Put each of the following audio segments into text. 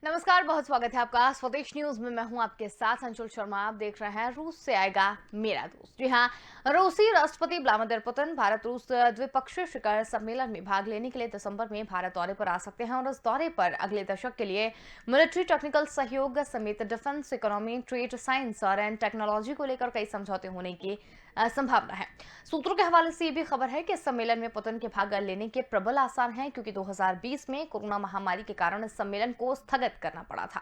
नमस्कार, बहुत स्वागत है आपका स्वदेश न्यूज में। मैं हूं आपके साथ अंशुल शर्मा। आप देख रहे हैं रूस से आएगा मेरा दोस्त। जी हां, रूसी राष्ट्रपति व्लादिमीर पुतिन भारत रूस द्विपक्षीय शिखर सम्मेलन में भाग लेने के लिए दिसंबर में भारत दौरे पर आ सकते हैं और इस दौरे पर अगले दशक के लिए मिलिट्री टेक्निकल सहयोग समेत डिफेंस, इकोनॉमी, ट्रेड, साइंस और एंड टेक्नोलॉजी को लेकर कई समझौते होने की संभावना है। सूत्रों के हवाले से ये भी खबर है कि इस सम्मेलन में पुतिन के भाग लेने के प्रबल आसार हैं, क्योंकि 2020 में कोरोना महामारी के कारण इस सम्मेलन को स्थगित करना पड़ा था।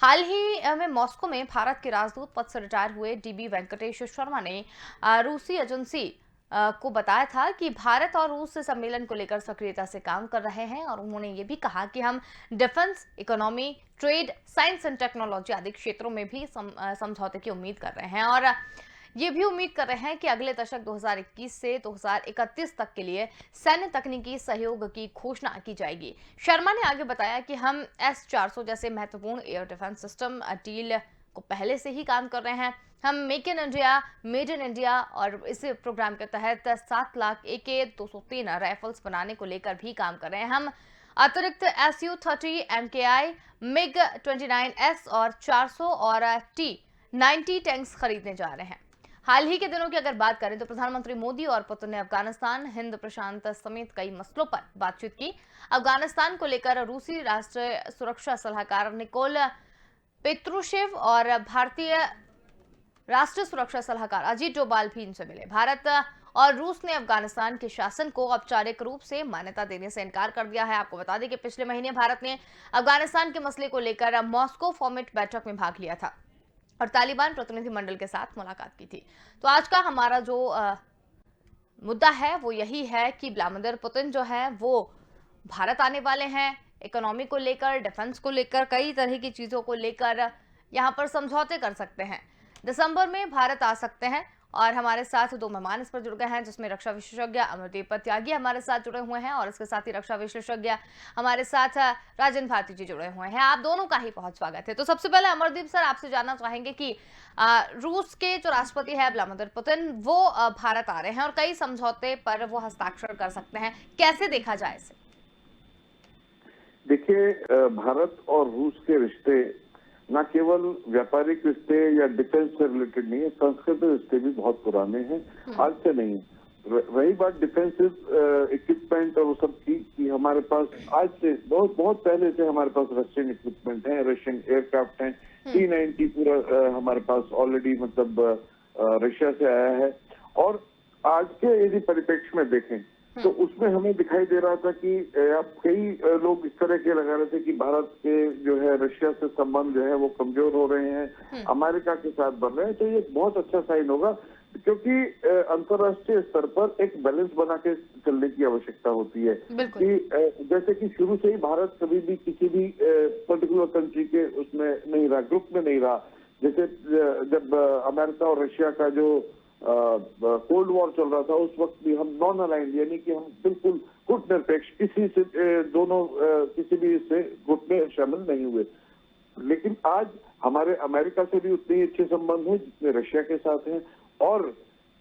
हाल ही में मॉस्को में भारत के राजदूत पद से रिटायर हुए डीबी वेंकटेश शर्मा ने रूसी एजेंसी को बताया था कि भारत और रूस से सम्मेलन को लेकर सक्रियता से काम कर रहे हैं, और उन्होंने ये भी कहा कि हम defence, economy, trade, science and technology आदि क्षेत्रों में भी समझौते की उम्मीद कर रहे हैं, और ये भी उम्मीद कर रहे हैं कि अगले दशक 2021 से 2031 तक के लिए सैन्य तकनीकी सहयोग की घोषणा की जाएगी। शर्मा ने आगे बताया कि हम S-400 जैसे महत्वपूर्ण एयर डिफेंस सिस्टम डील को पहले से ही काम कर रहे हैं। हम make in India, made in India और इस प्रोग्राम के तहत 7 लाख AK-203 राइफल्स बनाने को लेकर भी काम कर रहे हैं। हम अतिरिक्त Su-30 MKI, MiG-29S और 400 और T-90 टैंक्स खरीदने जा रहे हैं। हाल ही के दिनों की अगर बात करें तो प्रधानमंत्री मोदी और पुतिन ने अफगानिस्तान, हिंद प्रशांत समेत कई मसलों पर बातचीत की। अफगानिस्तान को लेकर रूसी राष्ट्रीय सुरक्षा सलाहकार निकोल पेत्रुशेव और भारतीय राष्ट्रीय सुरक्षा सलाहकार अजीत डोभाल भी इनसे मिले। भारत और रूस ने अफगानिस्तान के शासन को औपचारिक रूप से मान्यता देने से इनकार कर दिया है। आपको बता दें कि पिछले महीने भारत ने अफगानिस्तान के मसले को लेकर मॉस्को फॉर्मेट बैठक में भाग लिया था और तालिबान प्रतिनिधिमंडल के साथ मुलाकात की थी। तो आज का हमारा जो मुद्दा है वो यही है कि व्लादिमीर पुतिन जो है वो भारत आने वाले हैं। इकोनॉमी को लेकर, डिफेंस को लेकर, कई तरह की चीजों को लेकर यहाँ पर समझौते कर सकते हैं। दिसंबर में भारत आ सकते हैं और हमारे साथ दो मेहमान इस पर जुड़ गए हैं, जिसमें रक्षा विशेषज्ञ अमरदीप त्यागी हमारे साथ जुड़े हुए हैं और इसके साथ ही रक्षा विशेषज्ञ हमारे साथ राजन भारती जी जुड़े हुए हैं। आप दोनों का ही बहुत स्वागत है। तो सबसे पहले अमरदीप सर, आपसे जानना चाहेंगे कि रूस के जो राष्ट्रपति है व्लादिमीर पुतिन, वो भारत आ रहे हैं और कई समझौते पर वो हस्ताक्षर कर सकते हैं। कैसे देखा जाए इसे? देखिए, भारत और रूस के रिश्ते न केवल व्यापारिक रिश्ते या डिफेंस से रिलेटेड नहीं है, सांस्कृतिक रिश्ते भी बहुत पुराने हैं, आज से नहीं। रही बात डिफेंसिव इक्विपमेंट और वो सब की, कि हमारे पास आज से बहुत बहुत पहले से हमारे पास रशियन इक्विपमेंट है, रशियन एयरक्राफ्ट हैं, T-90 पूरा हमारे पास ऑलरेडी मतलब रशिया से आया है। और आज के यदि परिप्रेक्ष्य में देखें तो उसमें हमें दिखाई दे रहा था कि अब कई लोग इस तरह के लगा रहे थे कि भारत के जो है रशिया से संबंध जो है वो कमजोर हो रहे हैं, अमेरिका के साथ बढ़ रहे हैं। तो ये बहुत अच्छा साइन होगा, क्योंकि अंतर्राष्ट्रीय स्तर पर एक बैलेंस बना के चलने की आवश्यकता होती है। कि जैसे कि शुरू से ही भारत कभी भी किसी भी पर्टिकुलर कंट्री के उसमें नहीं रहा, ग्रुप में नहीं रहा। जैसे जब अमेरिका और रशिया का जो कोल्ड वॉर चल रहा था, उस वक्त भी हम नॉन अलाइंड, यानी कि हम बिल्कुल गुट निरपेक्ष, किसी से दोनों किसी भी से गुट में शामिल नहीं हुए। लेकिन आज हमारे अमेरिका से भी उतने ही अच्छे संबंध हैं जितने रशिया के साथ हैं, और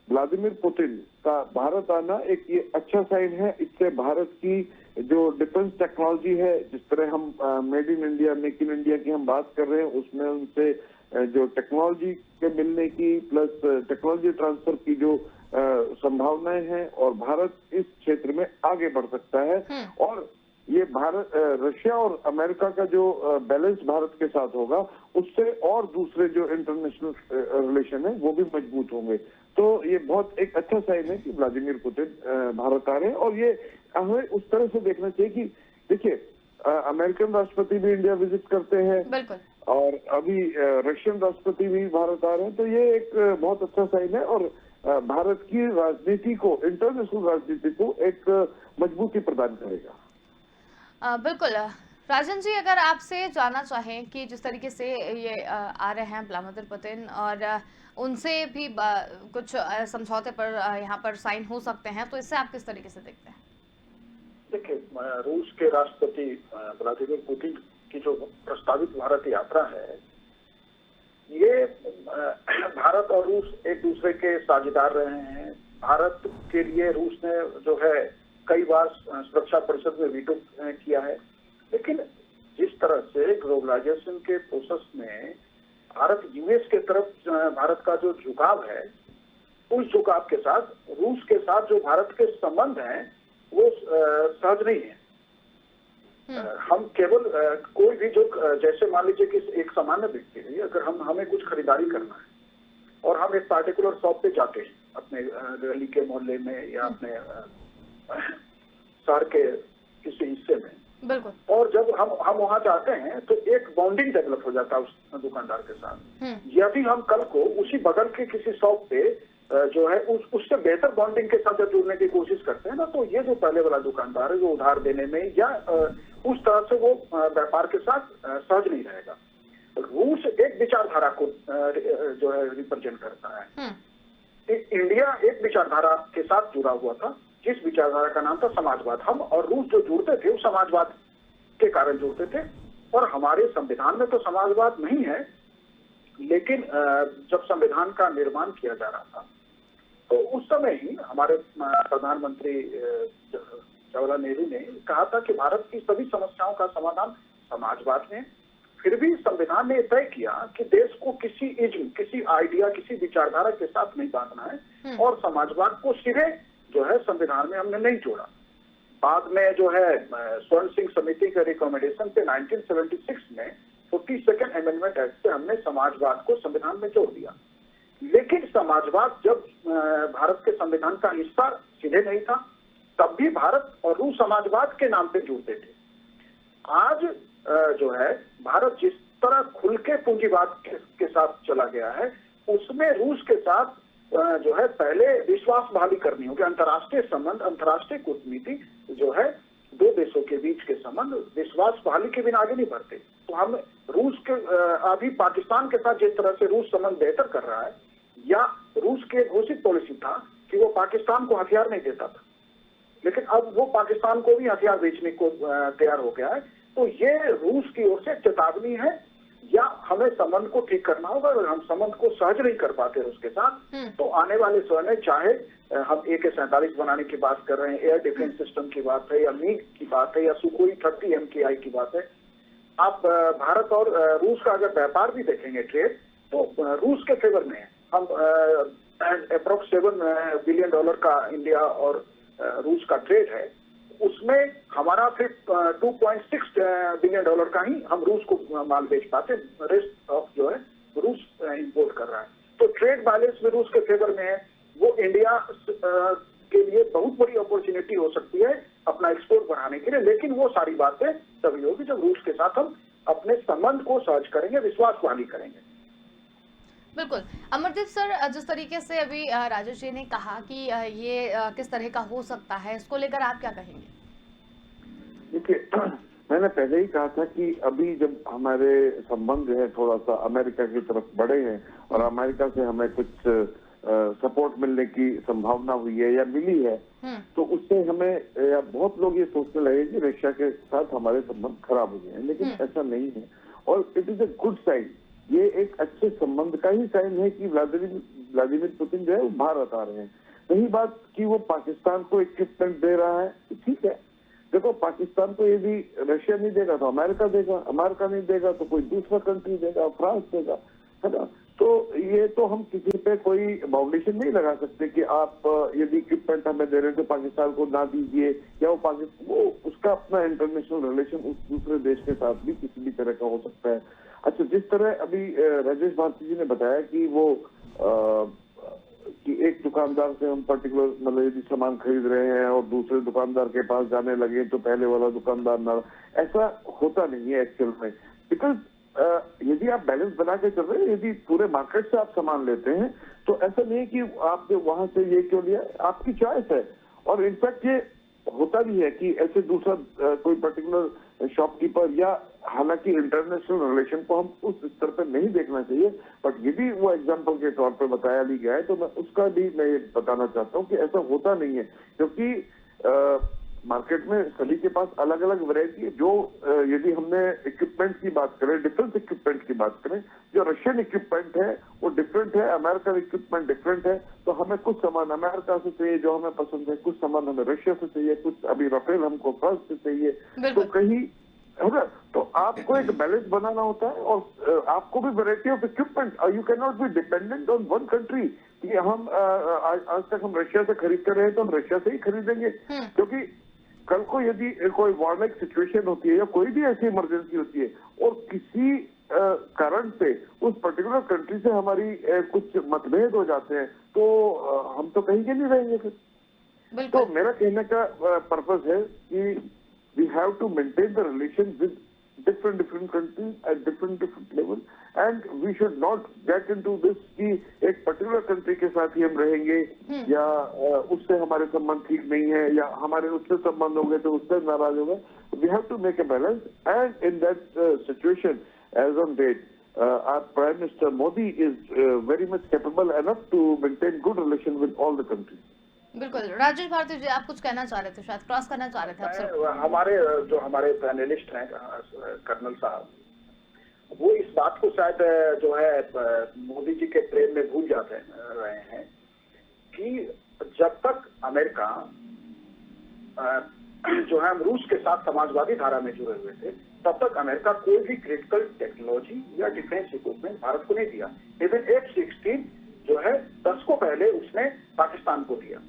व्लादिमीर पुतिन का भारत आना एक ये अच्छा साइन है। इससे भारत की जो डिफेंस टेक्नोलॉजी है, जिस तरह हम made in India, make in India की हम बात कर रहे हैं, उसमें उनसे जो टेक्नोलॉजी के मिलने की प्लस टेक्नोलॉजी ट्रांसफर की जो संभावनाएं हैं, और भारत इस क्षेत्र में आगे बढ़ सकता है। और ये भारत, रशिया और अमेरिका का जो बैलेंस भारत के साथ होगा, उससे और दूसरे जो इंटरनेशनल रिलेशन है वो भी मजबूत होंगे। तो ये बहुत एक अच्छा साइन है कि व्लादिमीर पुतिन भारत आ रहे हैं। और ये हमें उस तरह से देखना चाहिए कि देखिए, अमेरिकन राष्ट्रपति भी इंडिया विजिट करते हैं और अभी रशियन राष्ट्रपति भी भारत आ रहे हैं। तो ये एक बहुत अच्छा साइन है और भारत की राजनीति को, इंटरनेशनल राजनीति को एक मजबूती प्रदान करेगा। बिल्कुल। राजन जी, अगर आपसे जानना चाहें कि जिस तरीके से ये आ रहे हैं व्लादिमीर पुतिन, और उनसे भी कुछ समझौते पर यहाँ पर साइन हो सकते हैं, तो इससे आप किस तरीके से देखते हैं? देखिए, रूस के राष्ट्रपति व्लादिमीर पुतिन की जो प्रस्तावित भारत यात्रा है, ये भारत और रूस एक दूसरे के साझेदार रहे हैं। भारत के लिए रूस ने जो है कई बार सुरक्षा परिषद में वीटो किया है, लेकिन जिस तरह से से ग्लोबलाइजेशन के प्रोसेस में भारत यूएस के तरफ भारत का जो झुकाव है, उस झुकाव के साथ रूस के साथ जो भारत के संबंध हैं वो सहज नहीं है। हम केवल कोई भी जो जैसे मान लीजिए कि एक सामान्य व्यक्ति है, अगर हमें कुछ खरीदारी करना है और हम एक पार्टिकुलर शॉप पे जाते हैं अपने गली के मोहल्ले में या अपने शहर के किसी हिस्से में, बिल्कुल, और जब हम वहां जाते हैं तो एक बॉन्डिंग डेवलप हो जाता है उस दुकानदार के साथ। यदि हम कल को उसी बगल के किसी शॉप पे जो है उससे बेहतर बॉन्डिंग के साथ जब जुड़ने की कोशिश करते हैं ना, तो ये जो पहले वाला दुकानदार है जो उधार देने में या उस तरह से वो व्यापार के साथ सहज नहीं रहेगा। रूस एक विचारधारा को जो है रिप्रेजेंट करता है। इंडिया एक विचारधारा के साथ जुड़ा हुआ था, जिस विचारधारा का नाम था समाजवाद। हम और रूस जो जुड़ते थे वो समाजवाद के कारण जुड़ते थे, और हमारे संविधान में तो समाजवाद नहीं है, लेकिन जब संविधान का निर्माण किया जा रहा था तो उस समय ही हमारे प्रधानमंत्री जवाहरलाल नेहरू ने कहा था कि भारत की सभी समस्याओं का समाधान समाजवाद में। फिर भी संविधान ने तय किया कि देश को किसी इज्म, किसी आइडिया, किसी विचारधारा के साथ नहीं बांधना है, और समाजवाद को सिरे जो है संविधान में हमने नहीं जोड़ा। बाद में जो है स्वर्ण सिंह समिति के रिकमेंडेशन पे 1976 में 42nd अमेंडमेंट एक्ट से हमने समाजवाद को संविधान में जोड़ दिया। लेकिन समाजवाद जब भारत के संविधान का हिस्सा सीधे नहीं था, तब भी भारत और रूस समाजवाद के नाम पे जुड़ते थे। आज जो है भारत जिस तरह खुल के पूंजीवाद के साथ चला गया है, उसमें रूस के साथ जो है पहले विश्वास बहाली करनी होगी। अंतर्राष्ट्रीय संबंध, अंतर्राष्ट्रीय कूटनीति जो है दो देशों के बीच के संबंध विश्वास बहाली के बिना आगे नहीं बढ़ते। तो हम रूस के अभी पाकिस्तान के साथ जिस तरह से रूस संबंध बेहतर कर रहा है, या रूस की घोषित पॉलिसी था कि वो पाकिस्तान को हथियार नहीं देता था, लेकिन अब वो पाकिस्तान को भी हथियार बेचने को तैयार हो गया है। तो ये रूस की ओर से चेतावनी है, या हमें संबंध को ठीक करना होगा। अगर हम संबंध को सहज नहीं कर पाते उसके साथ, तो आने वाले समय में चाहे हम AK-47 बनाने की बात कर रहे हैं, एयर डिफेंस सिस्टम की बात है, या MiG की बात है, या सुखोई 30 MKI की बात है, आप भारत और रूस का अगर व्यापार भी देखेंगे ट्रेड, तो रूस के फेवर में है। हम अप्रोक्स $7 बिलियन का इंडिया और रूस का ट्रेड है, उसमें हमारा सिर्फ $2.6 बिलियन का ही हम रूस को माल बेच पाते, रेस्ट ऑफ जो है रूस इंपोर्ट कर रहा है। तो ट्रेड बैलेंस में रूस के फेवर में है। वो इंडिया के लिए बहुत बड़ी अपॉर्चुनिटी हो सकती है अपना एक्सपोर्ट बढ़ाने के लिए, लेकिन वो सारी बातें तभी होगी जब रूस के साथ हम अपने संबंध को सहज करेंगे, विश्वास बहाली करेंगे। बिल्कुल। अमरदीप सर, जिस तरीके से अभी राजेश जी ने कहा कि ये किस तरह का हो सकता है, इसको लेकर आप क्या कहेंगे? देखिए, मैंने पहले ही कहा था कि अभी जब हमारे संबंध जो है थोड़ा सा अमेरिका की तरफ बढ़े हैं और अमेरिका से हमें कुछ सपोर्ट मिलने की संभावना हुई है या मिली है, तो उससे हमें या बहुत लोग ये सोचने लगे कि रशिया के साथ हमारे संबंध खराब हो गए हैं, लेकिन ऐसा नहीं है। और it is a good sign. ये एक अच्छे संबंध का ही साइन है कि व्लादिमीर पुतिन जो है वो भारत आ रहे हैं। रही बात कि वो पाकिस्तान को इक्विपमेंट दे रहा है, ठीक है। देखो, पाकिस्तान को यदि रशिया नहीं देगा तो अमेरिका देगा, अमेरिका नहीं देगा तो कोई दूसरा कंट्री देगा, फ्रांस देगा, है ना। तो ये तो हम किसी पे कोई बाउंडेशन नहीं लगा सकते कि आप यदि इक्विपमेंट हमें दे रहे हैं तो पाकिस्तान को ना दीजिए, या वो उसका अपना इंटरनेशनल रिलेशन उस दूसरे देश के साथ भी किसी भी तरह का हो सकता है। अच्छा, जिस तरह अभी राजेश भारती जी ने बताया कि वो कि एक दुकानदार से हम पर्टिकुलर मतलब यदि सामान खरीद रहे हैं और दूसरे दुकानदार के पास जाने लगे तो पहले वाला दुकानदार ना, ऐसा होता नहीं है एक्चुअल में। बिकॉज यदि आप बैलेंस बना के चल रहे हैं, यदि पूरे मार्केट से आप सामान लेते हैं, तो ऐसा नहीं है कि आपने वहां से ये क्यों लिया, आपकी चॉइस है। और इनफैक्ट ये होता भी है कि ऐसे दूसरा कोई पर्टिकुलर शॉपकीपर, या हालांकि इंटरनेशनल रिलेशन को हम उस स्तर पर नहीं देखना चाहिए, बट यदि वो एग्जांपल के तौर पर बताया भी गया है तो मैं उसका भी मैं ये बताना चाहता हूँ कि ऐसा होता नहीं है, क्योंकि मार्केट में सभी के पास अलग अलग वैरायटी है। जो यदि हमने इक्विपमेंट की बात करें, डिफेंस इक्विपमेंट की बात करें, जो रशियन इक्विपमेंट है वो डिफरेंट है, अमेरिकन इक्विपमेंट डिफरेंट है। तो हमें कुछ सामान अमेरिका से चाहिए जो हमें पसंद है, कुछ सामान हमें रशिया से चाहिए, कुछ अभी राफेल हमको फ्रांस से चाहिए, तो कहीं है ना। तो आपको एक बैलेंस बनाना होता है और आपको भी variety of equipment, you can not be dependent on one country कि हम आज तक हम रशिया से खरीद कर रहे हैं तो हम रशिया से ही खरीदेंगे, क्योंकि कल को यदि कोई वॉरलाइक सिचुएशन होती है या कोई भी ऐसी इमरजेंसी होती है और किसी कारण से उस पर्टिकुलर कंट्री से हमारी कुछ मतभेद हो जाते हैं तो हम तो कहीं के नहीं रहेंगे फिर। तो मेरा कहने का पर्पस है कि we have to maintain the relation with different countries at different level and we should not get into this कि एक पर्टिकुलर कंट्री के साथ ही हम रहेंगे या उससे हमारे संबंध ठीक नहीं है या हमारे उससे संबंध होंगे तो उससे नाराज होगा। We have to make a balance and in that situation as on date our Prime Minister Modi is very much capable enough to maintain good relation with all the countries। बिल्कुल। राजेश भारती जी, आप कुछ कहना चाह रहे थे, शायद क्रॉस करना चाह रहे थे आप। हमारे पैनलिस्ट हैं कर्नल साहब, वो इस बात को शायद जो है मोदी जी के प्रेम में भूल जाते रहे हैं कि जब तक अमेरिका जो है हम रूस के साथ समाजवादी धारा में जुड़े हुए थे तब तक अमेरिका कोई भी क्रिटिकल टेक्नोलॉजी या डिफेंस इक्विपमेंट भारत को नहीं दिया। इवन F-16 जो है दशकों पहले उसने पाकिस्तान को दिया।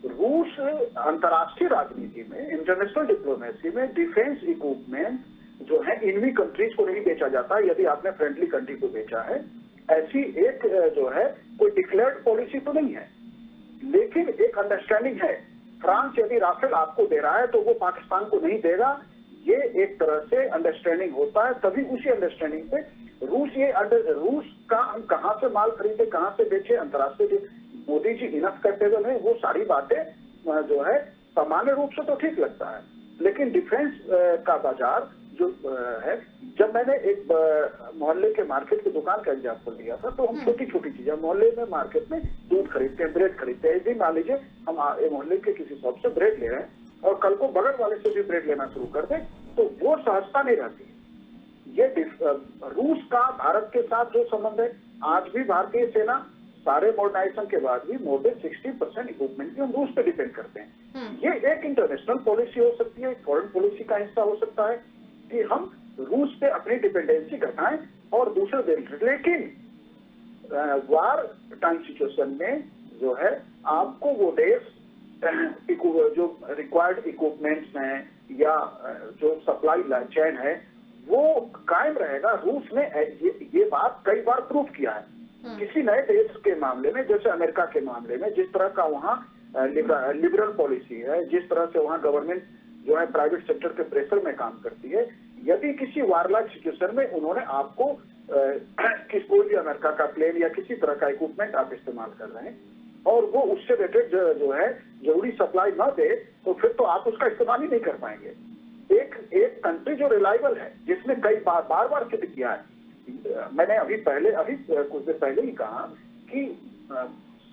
रूस अंतर्राष्ट्रीय राजनीति में, इंटरनेशनल डिप्लोमेसी में डिफेंस इक्विपमेंट जो है इनवी कंट्रीज को नहीं बेचा जाता। यदि आपने फ्रेंडली कंट्री को बेचा है, ऐसी एक जो है कोई डिक्लेयर्ड पॉलिसी तो नहीं है, लेकिन एक अंडरस्टैंडिंग है। फ्रांस यदि राफेल आपको दे रहा है तो वो पाकिस्तान को नहीं देगा, ये एक तरह से अंडरस्टैंडिंग होता है। तभी उसी अंडरस्टैंडिंग पे रूस का हम कहां से माल खरीदे, कहां से बेचे, अंतर्राष्ट्रीय मोदी जी इनफ कैपेबल है। वो सारी बातें जो है सामान्य रूप से तो ठीक लगता है, लेकिन डिफेंस का बाजार जो है, जब मैंने एक मोहल्ले के मार्केट की दुकान का एग्जाम्पल लिया था तो हम छोटी छोटी चीजें मोहल्ले में मार्केट में दूध खरीदते हैं, ब्रेड खरीदते हैं। इसी मान लीजिए हम मोहल्ले के किसी शॉप से ब्रेड ले रहे हैं और कल को बगल वाले से भी ब्रेड लेना शुरू कर दें तो वो सहजता नहीं रहती। ये रूस का भारत के साथ जो संबंध है, आज भी भारतीय सेना सारे मॉडर्नाइजेशन के बाद भी मोर देन 60% इक्विपमेंट की हम रूस पे डिपेंड करते हैं। ये एक इंटरनेशनल पॉलिसी हो सकती है, फॉरेन पॉलिसी का हिस्सा हो सकता है कि हम रूस पे अपनी डिपेंडेंसी घटाएं और दूसरे देश। लेकिन वार टाइम सिचुएशन में जो है आपको वो देश जो रिक्वायर्ड इक्विपमेंट्स हैं या जो सप्लाई चेन है वो कायम रहेगा। रूस ने ये बात कई बार प्रूव किया है। किसी नए देश के मामले में, जैसे अमेरिका के मामले में, जिस तरह का वहाँ लिबरल पॉलिसी है, जिस तरह से वहाँ गवर्नमेंट जो है प्राइवेट सेक्टर के प्रेशर में काम करती है, यदि किसी वारलाइक सिचुएशन में उन्होंने आपको कोई भी अमेरिका का प्लेन या किसी तरह का इक्विपमेंट आप इस्तेमाल कर रहे हैं और वो उससे रिलेटेड जो है जरूरी सप्लाई न दे तो फिर तो आप उसका इस्तेमाल ही नहीं कर पाएंगे। एक कंट्री जो रिलायबल है, जिसने कई बार सिद्ध किया है, मैंने अभी कुछ देर पहले ही कहा कि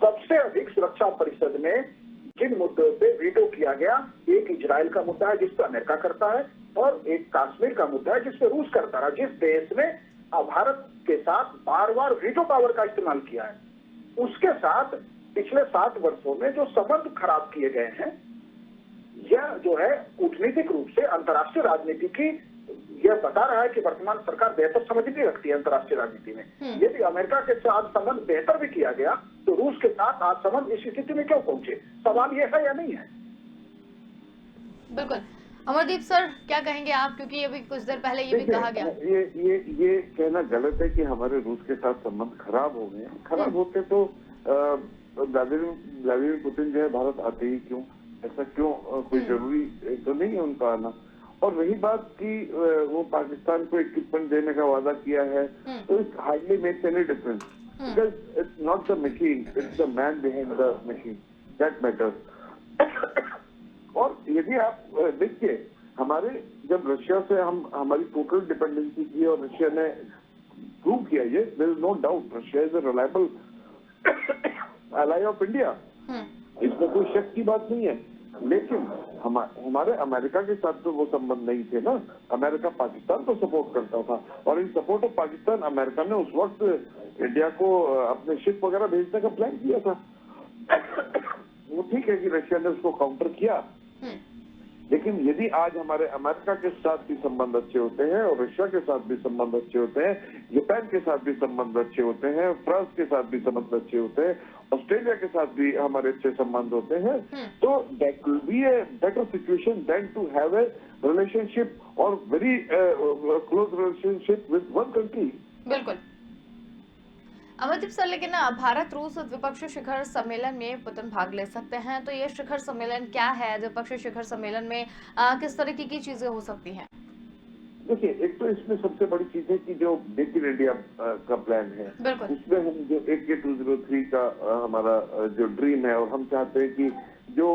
सबसे अधिक सुरक्षा परिषद में जिन मुद्दों पे वीटो किया गया, एक इजराइल का मुद्दा है जिस पर अमेरिका करता है और एक कश्मीर का मुद्दा है जिस पे रूस करता रहा। जिस देश ने भारत के साथ बार वीटो पावर का इस्तेमाल किया है, उसके साथ पिछले 7 वर्षों में जो संबंध खराब किए गए हैं, यह जो है कूटनीतिक रूप से अंतर्राष्ट्रीय राजनीति की यह बता रहा है कि वर्तमान सरकार बेहतर समझ नहीं रखती है अंतर्राष्ट्रीय राजनीति में। यदि अमेरिका के साथ संबंध बेहतर भी किया गया तो रूस के साथ आज संबंध इस स्थिति में क्यों पहुंचे? सवाल यह है या नहीं है? बिल्कुल। अमरदीप सर, क्या कहेंगे आप, क्योंकि अभी कुछ देर पहले ये भी कहा गया। ये कहना गलत है कि हमारे रूस के साथ संबंध खराब हो गए। खराब होते तो व्लादिमीर पुतिन जो है भारत आते ही क्यों? ऐसा क्यों? कोई जरूरी तो नहीं है उनका आना। और रही बात कि वो पाकिस्तान को इक्विपमेंट देने का वादा किया है, तो it hardly makes any difference because it's not the machine, it's the man behind the machine that matters. और यदि आप देखिए, हमारे जब रशिया से हमारी टोटल डिपेंडेंसी की और रशिया ने प्रूव किया, ये there is no doubt Russia is a reliable ally of India, इसमें कोई शक की बात नहीं है। लेकिन हमारे अमेरिका के साथ तो वो संबंध नहीं थे ना। अमेरिका पाकिस्तान को सपोर्ट करता था और इन सपोर्ट ऑफ पाकिस्तान अमेरिका ने उस वक्त इंडिया को अपने शिप वगैरह भेजने का प्लान किया था। वो ठीक है कि रशिया ने उसको काउंटर किया, लेकिन यदि आज हमारे अमेरिका के साथ भी संबंध अच्छे होते हैं और रशिया के साथ भी संबंध अच्छे होते हैं, जापान के साथ भी संबंध अच्छे होते हैं, फ्रांस के साथ भी संबंध अच्छे होते हैं, ऑस्ट्रेलिया के साथ भी हमारे अच्छे संबंध होते हैं, तो that will be a better situation than to have a relationship और very close relationship with one country. बिल्कुल। अमरदीप सर, लेकिन भारत रूस द्विपक्षीय शिखर सम्मेलन में पुतिन भाग ले सकते हैं, तो ये शिखर सम्मेलन क्या है? द्विपक्षीय शिखर सम्मेलन में किस तरीके की चीजें हो सकती हैं? देखिए, एक तो इसमें सबसे बड़ी चीज है कि जो मेक इन इंडिया का प्लान है, उसमें हम जो AK-203 का हमारा जो ड्रीम है, और हम चाहते हैं कि जो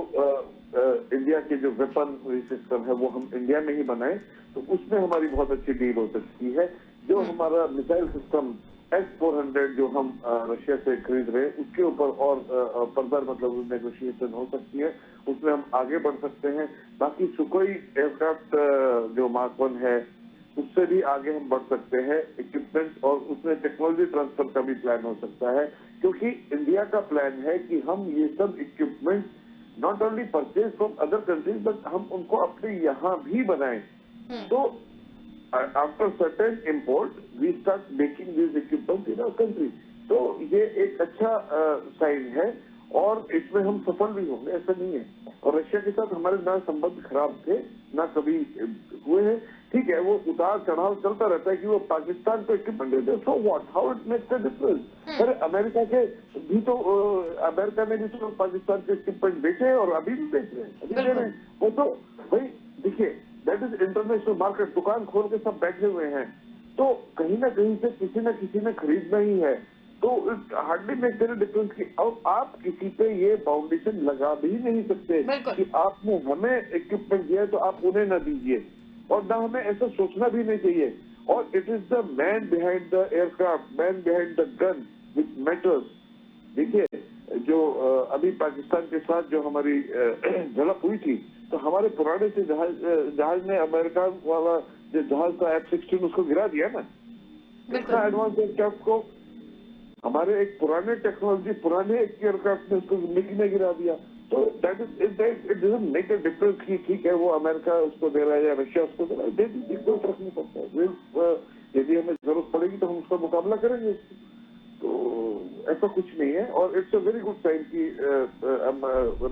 इंडिया के जो वेपन सिस्टम है वो हम इंडिया में ही बनाए, तो उसमें हमारी बहुत अच्छी डील हो सकती है। जो हमारा मिसाइल सिस्टम S-400 जो हम रशिया से खरीद रहे हैं, उसके ऊपर और फर्दर मतलब नेगोशिएशन हो सकती है, उसमें हम आगे बढ़ सकते हैं। बाकी सुखोई एयरक्राफ्ट जो मार्क 1 है, उससे भी आगे हम बढ़ सकते हैं इक्विपमेंट, और उसमें टेक्नोलॉजी ट्रांसफर का भी प्लान हो सकता है, क्योंकि इंडिया का प्लान है कि हम ये सब equipment not only purchase from other countries, but हम उनको अपने यहाँ भी बनाएं। तो after certain import, we start making these equipments in our country. तो ये एक अच्छा साइन है, और इसमें हम सफल भी होंगे, ऐसा नहीं है। और रशिया के साथ हमारे ना संबंध खराब थे, ना कभी हुए हैं। ठीक है, वो उतार चढ़ाव चलता रहता है कि वो पाकिस्तान को इक्विपमेंट देते हैं, so what, how it makes a difference. अरे अमेरिका के भी तो अमेरिका ने भी तो पाकिस्तान के इक्विपमेंट बेचे, और अभी भी बेच रहे हैं, अभी दे रहे हैं। वो तो भाई देखिए, दैट इज इंटरनेशनल मार्केट, दुकान खोल के सब बैठे हुए हैं, तो कहीं ना कहीं से किसी न किसी ने खरीदना ही है। तो it hardly make any difference कि अब आप किसी पे ये फाउंडेशन लगा भी नहीं सकते कि आपने हमें इक्विपमेंट दिया है तो आप उन्हें ना दीजिए, और ना हमें ऐसा सोचना भी नहीं चाहिए। और it is the man behind the aircraft, man behind the gun which matters. देखिए, जो अभी पाकिस्तान के साथ जो हमारी झड़प हुई थी, तो हमारे पुराने से जहाज ने अमेरिका वाला जो जहाज था F-16 उसको गिरा दिया ना, इतना एडवांस एयरक्राफ्ट को हमारे एक पुराने टेक्नोलॉजी, पुराने एक एयरक्राफ्ट ने उसको जिंदगी में गिरा दिया। तो that is it doesn't make a difference कि ठीक है वो अमेरिका उसको दे रहा है या रशिया उसको दे रहा है, कोई फर्क नहीं पड़ता। यदि हमें जरूरत पड़ेगी तो हम उसका मुकाबला करेंगे। तो ऐसा कुछ नहीं है, और it's a very good sign कि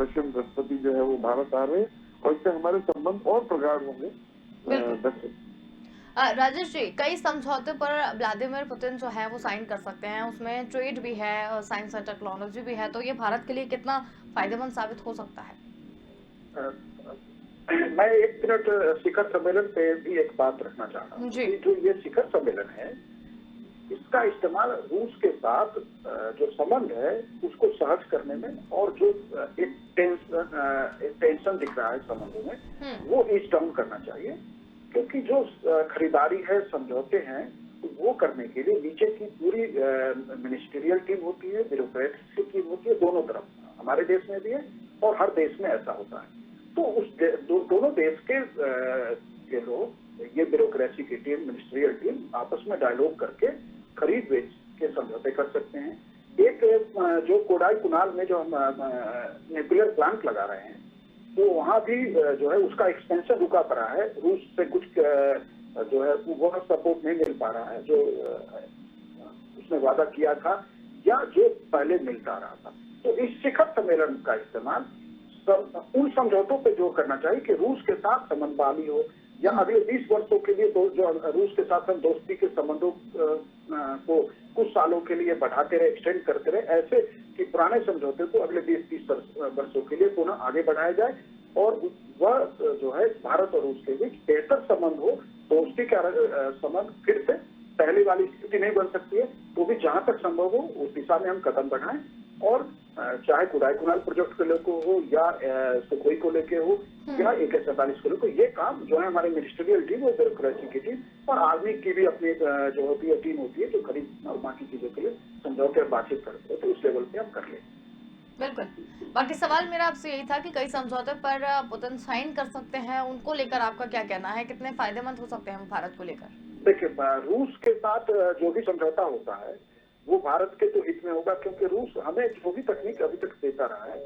रशियन राष्ट्रपति जो है वो भारत आ रहे हैं, और इससे हमारे संबंध और प्रगाढ़ होंगे। राजेश जी, कई समझौते पर व्लादिमीर पुतिन जो है वो साइन कर सकते हैं, उसमें ट्रेड भी है और साइंस एंड टेक्नोलॉजी भी है, तो ये भारत के लिए कितना फायदेमंद साबित हो सकता है? मैं एक मिनट शिखर सम्मेलन पे भी एक बात रखना चाह रहा हूँ। जो ये शिखर सम्मेलन है, इसका इस्तेमाल रूस के साथ जो संबंध है उसको सहज करने में, और जो एक टेंशन दिख रहा है संबंधों में, वो ईज डाउन करना चाहिए। क्योंकि जो खरीदारी है, समझौते हैं, वो करने के लिए नीचे की पूरी मिनिस्ट्रियल टीम होती है, ब्यूरोक्रेसी टीम होती है, दोनों तरफ, हमारे देश में भी है और हर देश में ऐसा होता है। तो उस दोनों देश के लोग, ये ब्यूरोक्रेसी की टीम, मिनिस्ट्रियल टीम आपस में डायलॉग करके खरीद बेच के समझौते कर सकते हैं। एक जो कोडाई कुनाल में जो हम न्यूक्लियर प्लांट लगा रहे हैं, तो वहाँ भी जो है उसका एक्सपेंशन रुका पड़ा है, रूस से कुछ जो है वो सपोर्ट नहीं मिल पा रहा है जो उसने वादा किया था या जो पहले मिलता रहा था। तो इस शिखर सम्मेलन का इस्तेमाल उन समझौतों पे जो करना चाहिए कि रूस के साथ संबंध बहाली हो, या अगले 20 वर्षों के लिए तो जो रूस के साथ हम दोस्ती के संबंधों को कुछ सालों के लिए बढ़ाते रहे, एक्सटेंड करते रहे, ऐसे कि पुराने समझौते को अगले 20-30 वर्षों के लिए पुनः आगे बढ़ाया जाए, और वह जो है भारत और रूस के बीच बेहतर संबंध हो, दोस्ती का संबंध फिर से पहले वाली स्थिति नहीं बन सकती है, तो भी जहां तक संभव हो उस दिशा में हम कदम बढ़ाएं। और चाहे कोडाई कुनाल प्रोजेक्ट को लेकर हो, या सुखोई को लेके हो, या AK-47 को लेकर, ये काम जो है हमारी मिनिस्ट्रियल टीम और ब्यूरोक्रेसी की टीम और आर्मी की भी अपनी जो होती है टीम होती है, जो खरीद और बाकी चीजों के लिए समझौते और बातचीत करते हैं, तो उस लेवल पे हम कर लें। बिल्कुल। बाकी सवाल मेरा आपसे यही था कि कई समझौते पर पुतिन साइन कर सकते हैं, उनको लेकर आपका क्या कहना है, कितने फायदेमंद हो सकते हैं भारत को लेकर? देखिए, रूस के साथ जो भी समझौता होता है वो भारत के तो हित में होगा, क्योंकि रूस हमें जो भी तकनीक अभी तक देता रहा है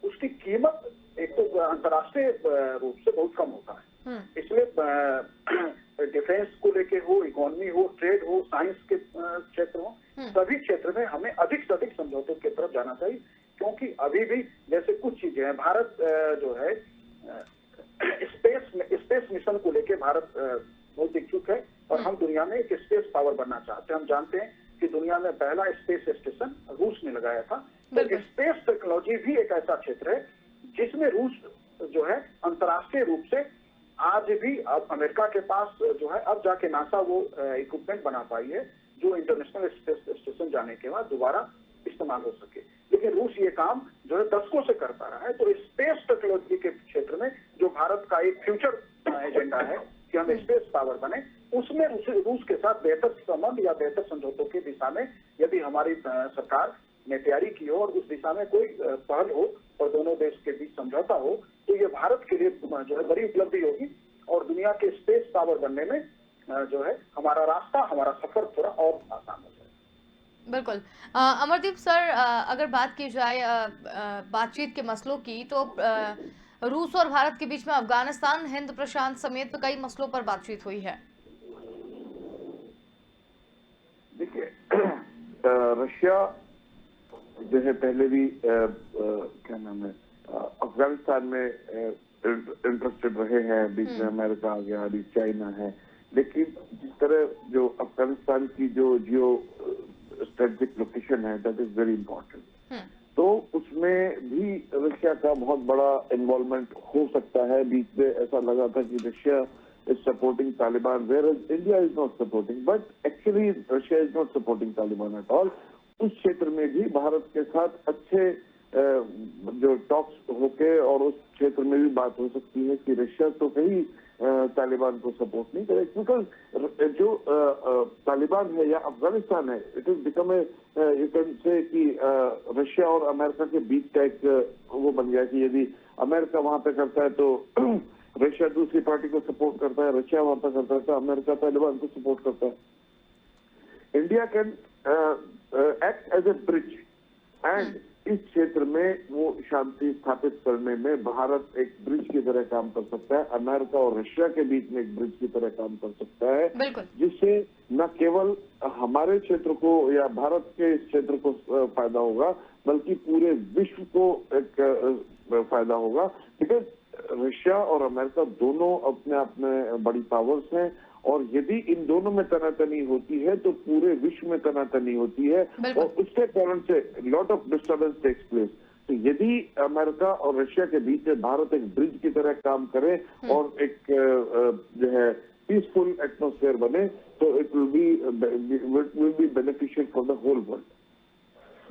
उसकी कीमत एक तो अंतर्राष्ट्रीय रूप से बहुत कम होता है। इसलिए डिफेंस को लेके हो, इकोनॉमी हो, ट्रेड हो, साइंस के क्षेत्र हो, सभी क्षेत्र में हमें अधिक से अधिक समझौतों की तरफ जाना चाहिए, क्योंकि अभी भी जैसे कुछ चीजें हैं, भारत जो है स्पेस मिशन को लेके भारत बहुत इच्छुक है और हम दुनिया में एक स्पेस पावर बनना चाहते हैं। हम जानते हैं कि दुनिया में पहला स्पेस स्टेशन रूस ने लगाया था। तो स्पेस टेक्नोलॉजी भी एक ऐसा क्षेत्र है जिसमें रूस जो है अंतर्राष्ट्रीय रूप से आज भी अब अमेरिका के पास जो है अब जाके नासा वो इक्विपमेंट बना पाई है जो इंटरनेशनल स्पेस स्टेशन जाने के बाद दोबारा इस्तेमाल हो सके। लेकिन रूस ये काम जो है दशकों से करता रहा है। तो स्पेस टेक्नोलॉजी के क्षेत्र में जो भारत का एक फ्यूचर एजेंडा है कि हम स्पेस पावर बने, उसमें रूस के साथ बेहतर संबंध या बेहतर समझौतों की दिशा में यदि हमारी सरकार ने तैयारी की हो और उस दिशा में कोई पहल हो और दोनों देश के बीच समझौता हो, तो ये भारत के लिए जो है बड़ी उपलब्धि होगी और दुनिया के स्पेस पावर बनने में जो है हमारा रास्ता, हमारा सफर थोड़ा और आसान हो जाए। बिल्कुल। अमरदीप सर, अगर बात की जाए बातचीत के मसलों की, तो रूस और भारत के बीच में अफगानिस्तान, हिंद प्रशांत समेत कई मसलों पर बातचीत हुई है। देखिए, रशिया जो है पहले भी क्या नाम है अफगानिस्तान में इंटरेस्टेड रहे हैं। बीच में अमेरिका आ गया, अभी चाइना है। लेकिन जिस तरह जो अफगानिस्तान की जो जियो स्ट्रेटेजिक लोकेशन है, दैट इज वेरी इंपॉर्टेंट। तो उसमें भी रशिया का बहुत बड़ा इन्वॉल्वमेंट हो सकता है। बीच में ऐसा लगा था कि Russia is supporting Taliban, whereas India is not supporting. But actually, Russia is not supporting Taliban at all. उस क्षेत्र में भी भारत के साथ अच्छे जो टॉक्स होके और उस क्षेत्र में भी बात हो सकती है कि रशिया तो कहीं तालिबान को सपोर्ट नहीं करे, बिकॉज जो तालिबान है या अफगानिस्तान है, it is become a you can say कि रशिया और अमेरिका के बीच का एक वो बन गया कि यदि अमेरिका वहां पे करता है तो रशिया दूसरी पार्टी को सपोर्ट करता है, रशिया वहां पर करता है तो अमेरिका तालिबान को सपोर्ट करता है। India can act as a bridge and इस क्षेत्र में वो शांति स्थापित करने में भारत एक ब्रिज की तरह काम कर सकता है। अमेरिका और रशिया के बीच में एक ब्रिज की तरह काम कर सकता है, जिससे न केवल हमारे क्षेत्र को या भारत के इस क्षेत्र को फायदा होगा, बल्कि पूरे विश्व को एक फायदा होगा। बिकॉज रशिया और अमेरिका दोनों अपने आप में बड़ी पावर्स हैं और यदि इन दोनों में तनातनी होती है तो पूरे विश्व में तनातनी होती है और उसके कारण से lot of disturbance takes place. तो यदि अमेरिका और रशिया के बीच में भारत एक ब्रिज की तरह काम करे और एक जो है पीसफुल एटमॉस्फेयर बने, तो it will be beneficial for the whole world.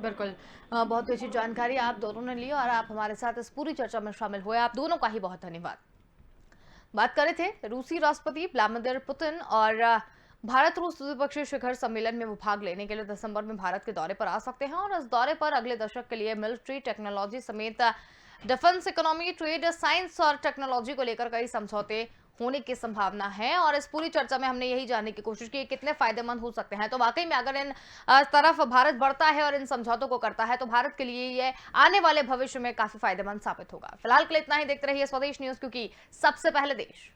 बिल्कुल, बहुत अच्छी जानकारी आप दोनों ने ली और आप हमारे साथ इस पूरी चर्चा में शामिल हुए। आप दोनों का ही बहुत धन्यवाद। बात कर रहे थे रूसी राष्ट्रपति व्लादिमीर पुतिन और भारत रूस द्विपक्षीय शिखर सम्मेलन में वो भाग लेने के लिए दिसंबर में भारत के दौरे पर आ सकते हैं और इस दौरे पर अगले दशक के लिए मिलिट्री टेक्नोलॉजी समेत डिफेंस, इकोनॉमी, ट्रेड, साइंस और टेक्नोलॉजी को लेकर कई समझौते होने की संभावना है। और इस पूरी चर्चा में हमने यही जानने की कोशिश की कितने फायदेमंद हो सकते हैं। तो वाकई में अगर इन तरफ भारत बढ़ता है और इन समझौतों को करता है तो भारत के लिए ये आने वाले भविष्य में काफी फायदेमंद साबित होगा। फिलहाल के लिए इतना ही। देखते रहिए स्वदेश न्यूज, क्योंकि सबसे पहले देश।